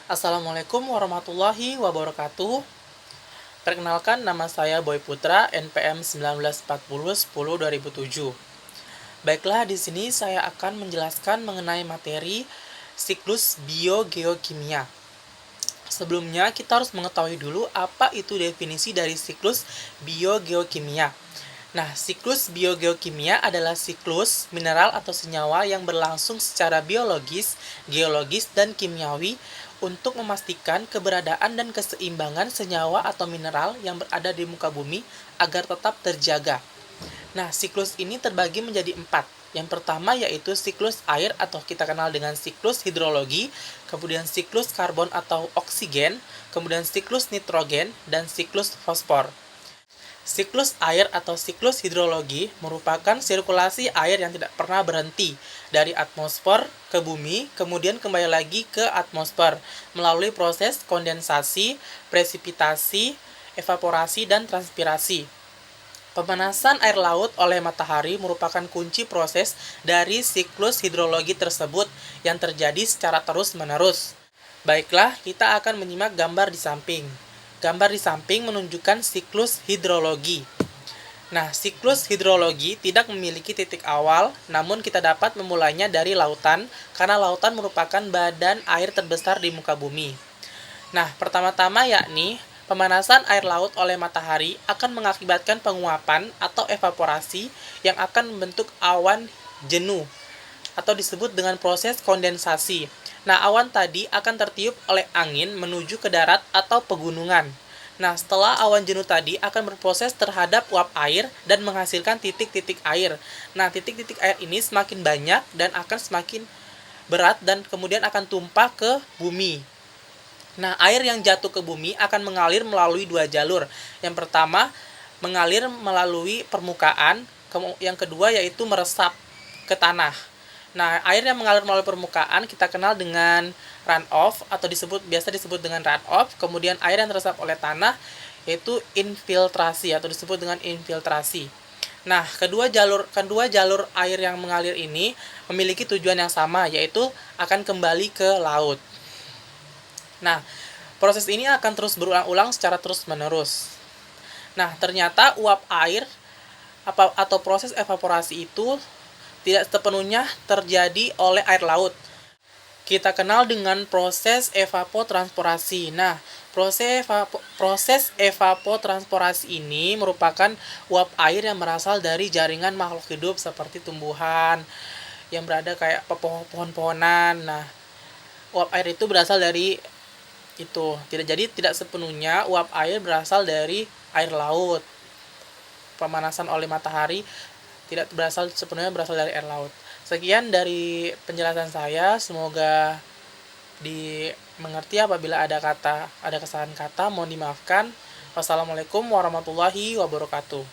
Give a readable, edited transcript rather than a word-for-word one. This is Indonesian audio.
Assalamualaikum warahmatullahi wabarakatuh. Perkenalkan, nama saya Boy Putra, NPM 1940 10 2007. Baiklah, di sini saya akan menjelaskan mengenai materi siklus biogeokimia. Sebelumnya, kita harus mengetahui dulu apa itu definisi dari siklus biogeokimia. Nah, siklus biogeokimia adalah siklus mineral atau senyawa yang berlangsung secara biologis, geologis, dan kimiawi untuk memastikan keberadaan dan keseimbangan senyawa atau mineral yang berada di muka bumi agar tetap terjaga. Nah, siklus ini terbagi menjadi 4. Yang pertama yaitu siklus air atau kita kenal dengan siklus hidrologi, kemudian siklus karbon atau oksigen, kemudian siklus nitrogen, dan siklus fosfor. Siklus air atau siklus hidrologi merupakan sirkulasi air yang tidak pernah berhenti dari atmosfer ke bumi, kemudian kembali lagi ke atmosfer melalui proses kondensasi, presipitasi, evaporasi, dan transpirasi. Pemanasan air laut oleh matahari merupakan kunci proses dari siklus hidrologi tersebut yang terjadi secara terus-menerus. Baiklah, kita akan menyimak gambar di samping. Gambar di samping menunjukkan siklus hidrologi. Nah, siklus hidrologi tidak memiliki titik awal, namun kita dapat memulainya dari lautan, karena lautan merupakan badan air terbesar di muka bumi. Nah, pertama-tama yakni pemanasan air laut oleh matahari akan mengakibatkan penguapan atau evaporasi yang akan membentuk awan jenuh atau disebut dengan proses kondensasi. Nah, awan tadi akan tertiup oleh angin menuju ke darat atau pegunungan. Nah, setelah awan jenuh tadi akan berproses terhadap uap air dan menghasilkan titik-titik air. Nah, titik-titik air ini semakin banyak dan akan semakin berat dan kemudian akan tumpah ke bumi. Nah, air yang jatuh ke bumi akan mengalir melalui dua jalur. Yang pertama, mengalir melalui permukaan, yang kedua yaitu meresap ke tanah. Nah, air yang mengalir melalui permukaan kita kenal dengan runoff atau biasa disebut dengan runoff. Kemudian air yang teresap oleh tanah yaitu infiltrasi atau disebut dengan infiltrasi. Nah, kedua jalur air yang mengalir ini memiliki tujuan yang sama, yaitu akan kembali ke laut. Nah, proses ini akan terus berulang-ulang secara terus-menerus. Nah, ternyata uap air atau proses evaporasi itu tidak sepenuhnya terjadi oleh air laut. Kita kenal dengan proses evapotranspirasi. Nah, proses evapotranspirasi ini merupakan uap air yang berasal dari jaringan makhluk hidup seperti tumbuhan yang berada kayak pohon-pohonan. Nah, uap air itu berasal dari itu. Tidak sepenuhnya uap air berasal dari air laut. Pemanasan oleh matahari tidak sepenuhnya berasal dari air laut. Sekian dari penjelasan saya, semoga dimengerti. Apabila ada kesalahan kata mohon dimaafkan. Wassalamualaikum warahmatullahi wabarakatuh.